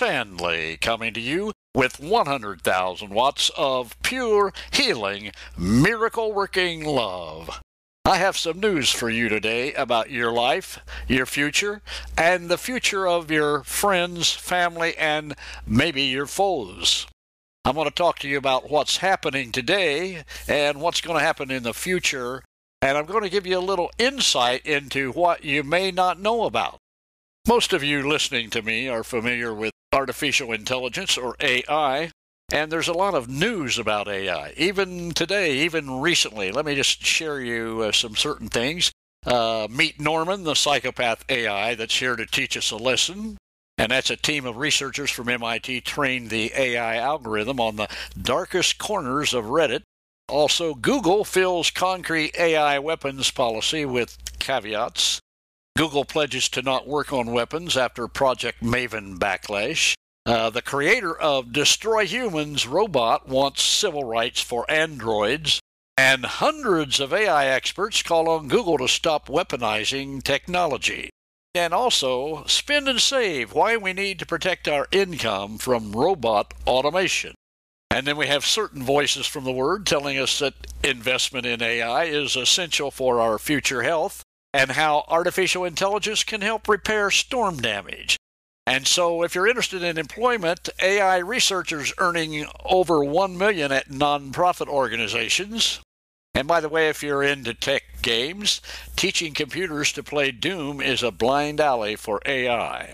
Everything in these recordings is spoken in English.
Handley, coming to you with 100,000 watts of pure healing, miracle-working love. I have some news for you today about your life, your future, and the future of your friends, family, and maybe your foes. I'm going to talk to you about what's happening today and what's going to happen in the future, and I'm going to give you a little insight into what you may not know about. Most of you listening to me are familiar with artificial intelligence, or AI, and there's a lot of news about AI, even today, even recently. Let me just share you some certain things. Meet Norman, the psychopath AI that's here to teach us a lesson. And that's a team of researchers from MIT trained the AI algorithm on the darkest corners of Reddit. Also, Google fills concrete AI weapons policy with caveats. Google pledges to not work on weapons after Project Maven backlash. The creator of Destroy Humans robot wants civil rights for androids. And hundreds of AI experts call on Google to stop weaponizing technology. And also, spend and save, why we need to protect our income from robot automation. And then we have certain voices from the Word telling us that investment in AI is essential for our future health and how artificial intelligence can help repair storm damage. And so if you're interested in employment, AI researchers earning over $1 million at nonprofit organizations. And by the way, if you're into tech games, teaching computers to play Doom is a blind alley for AI.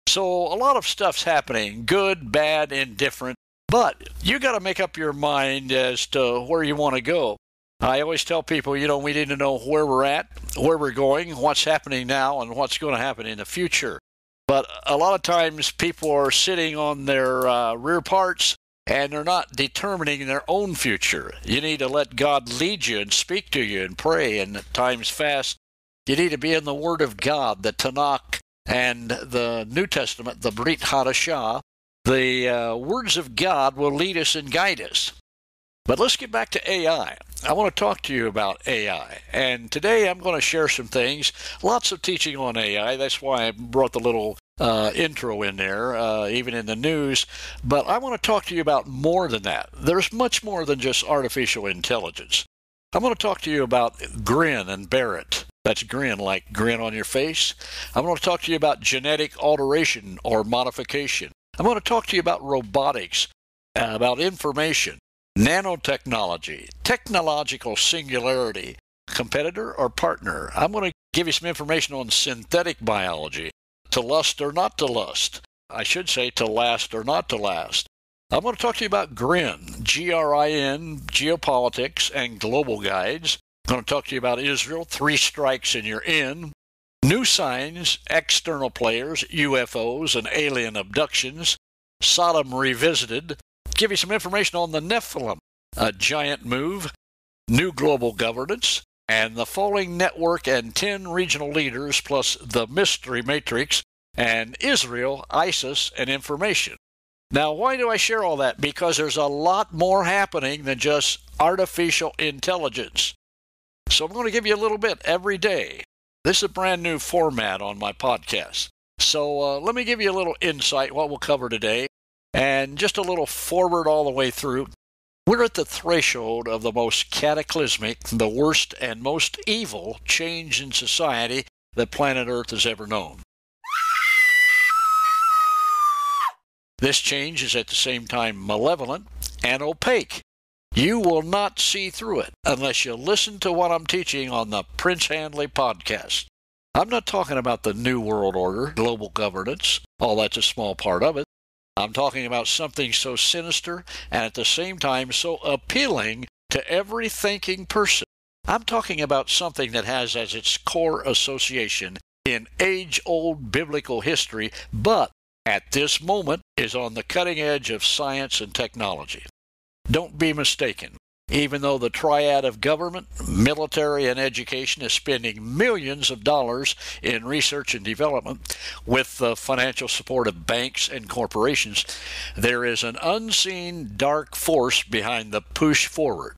So a lot of stuff's happening, good, bad, indifferent, but you got to make up your mind as to where you want to go. I always tell people, we need to know where we're at, where we're going, what's happening now, and what's going to happen in the future. But a lot of times people are sitting on their rear parts, and they're not determining their own future. You need to let God lead you and speak to you and pray, and at times fast. You need to be in the Word of God, the Tanakh and the New Testament, the Brit Hadashah. The words of God will lead us and guide us. But let's get back to AI. I want to talk to you about AI. And today I'm going to share some things. Lots of teaching on AI. That's why I brought the little intro in there, even in the news. But I want to talk to you about more than that. There's much more than just artificial intelligence. I'm going to talk to you about GRIN and Bear It. That's grin, like grin on your face. I'm going to talk to you about genetic alteration or modification. I'm going to talk to you about robotics, about information, nanotechnology, technological singularity, competitor or partner. I'm going to give you some information on synthetic biology, to lust or not to lust. I should say to last or not to last. I'm going to talk to you about GRIN, G-R-I-N, geopolitics and global guides. I'm going to talk to you about Israel, 3 strikes and you're in. New signs, external players, UFOs and alien abductions. Sodom revisited. Give you some information on the Nephilim, a giant move, new global governance, and the falling network and 10 regional leaders plus the mystery matrix, and Israel, ISIS, and information. Now, why do I share all that? Because there's a lot more happening than just artificial intelligence. So I'm going to give you a little bit every day. This is a brand new format on my podcast. So let me give you a little insight what we'll cover today, and just a little forward all the way through. We're at the threshold of the most cataclysmic, the worst and most evil change in society that planet Earth has ever known. This change is at the same time malevolent and opaque. You will not see through it unless you listen to what I'm teaching on the Prince Handley podcast. I'm not talking about the New World Order, global governance. All that's a small part of it. I'm talking about something so sinister and at the same time so appealing to every thinking person. I'm talking about something that has as its core association in age-old biblical history, but at this moment is on the cutting edge of science and technology. Don't be mistaken. Even though the triad of government, military, and education is spending millions of dollars in research and development with the financial support of banks and corporations, there is an unseen dark force behind the push forward.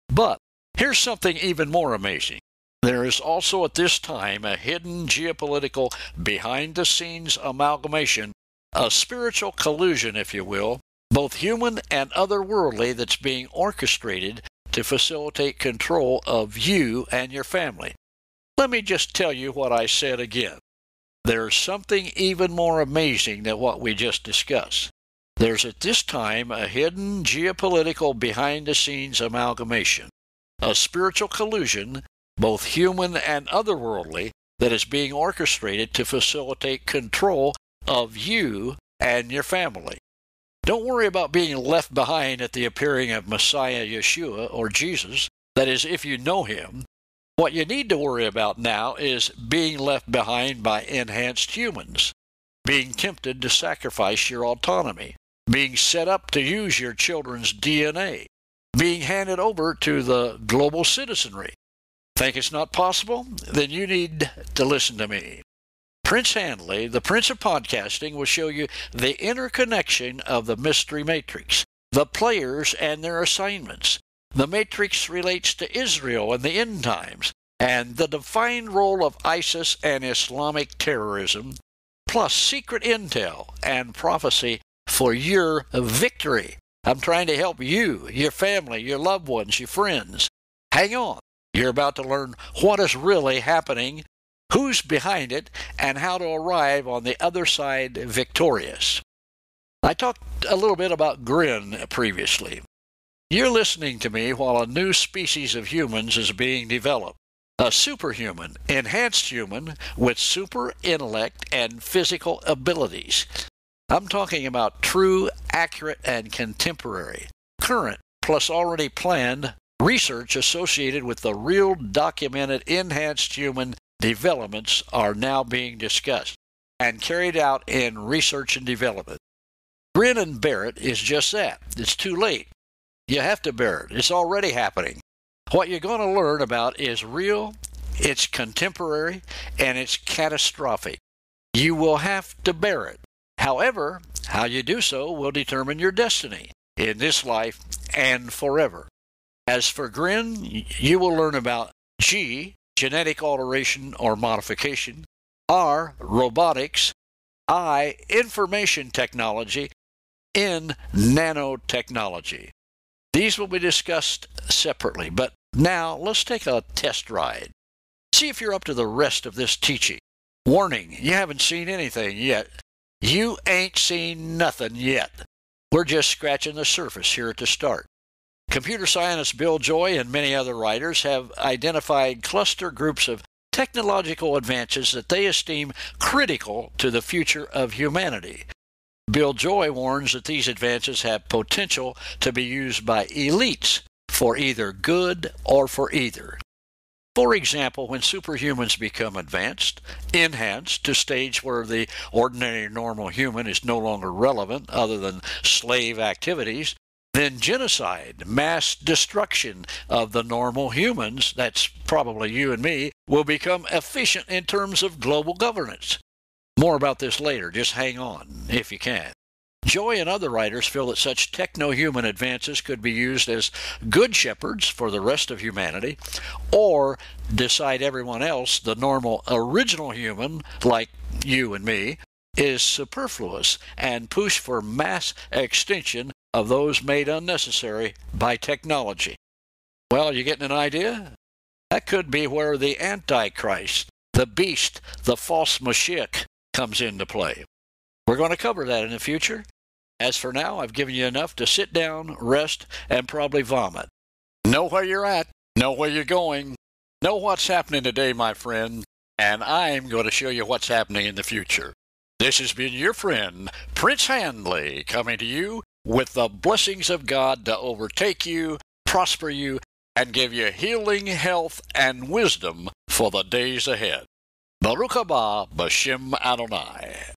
But here's something even more amazing. There is also at this time a hidden geopolitical behind-the-scenes amalgamation, a spiritual collusion, if you will, both human and otherworldly, that's being orchestrated to facilitate control of you and your family. Let me just tell you what I said again. There's something even more amazing than what we just discussed. There's at this time a hidden geopolitical behind-the-scenes amalgamation, a spiritual collusion, both human and otherworldly, that is being orchestrated to facilitate control of you and your family. Don't worry about being left behind at the appearing of Messiah Yeshua or Jesus, that is, if you know him. What you need to worry about now is being left behind by enhanced humans, being tempted to sacrifice your autonomy, being set up to use your children's DNA, being handed over to the global citizenry. Think it's not possible? Then you need to listen to me. Prince Handley, the Prince of Podcasting, will show you the interconnection of the mystery matrix, the players and their assignments. The matrix relates to Israel and the end times, and the defined role of ISIS and Islamic terrorism, plus secret intel and prophecy for your victory. I'm trying to help you, your family, your loved ones, your friends. Hang on. You're about to learn what is really happening, who's behind it, and how to arrive on the other side victorious. I talked a little bit about GRIN previously. You're listening to me while a new species of humans is being developed. A superhuman, enhanced human with super intellect and physical abilities. I'm talking about true, accurate, and contemporary, current, plus already planned research associated with the real documented enhanced human developments are now being discussed and carried out in research and development. GRIN and Bear It is just that. It's too late. You have to bear it. It's already happening. What you're going to learn about is real, it's contemporary, and it's catastrophic. You will have to bear it. However, how you do so will determine your destiny in this life and forever. As for GRIN, you will learn about G, genetic alteration or modification, R, robotics, I, information technology, N, nanotechnology. These will be discussed separately, but now let's take a test ride. See if you're up to the rest of this teaching. Warning, you haven't seen anything yet. You ain't seen nothing yet. We're just scratching the surface here at the start. Computer scientist Bill Joy and many other writers have identified cluster groups of technological advances that they esteem critical to the future of humanity. Bill Joy warns that these advances have potential to be used by elites for either good or for either. For example, when superhumans become advanced, enhanced to stage where the ordinary normal human is no longer relevant other than slave activities, then genocide, mass destruction of the normal humans, that's probably you and me, will become efficient in terms of global governance. More about this later, just hang on, if you can. Joy and other writers feel that such techno-human advances could be used as good shepherds for the rest of humanity, or decide everyone else, the normal original human, like you and me, is superfluous and push for mass extinction of those made unnecessary by technology. Well, you getting an idea? That could be where the Antichrist, the beast, the false Mashiach comes into play. We're going to cover that in the future. As for now, I've given you enough to sit down, rest, and probably vomit. Know where you're at, know where you're going, know what's happening today, my friend, and I'm going to show you what's happening in the future. This has been your friend, Prince Handley, coming to you with the blessings of God to overtake you, prosper you, and give you healing, health, and wisdom for the days ahead. Baruch haba B'Shem Adonai.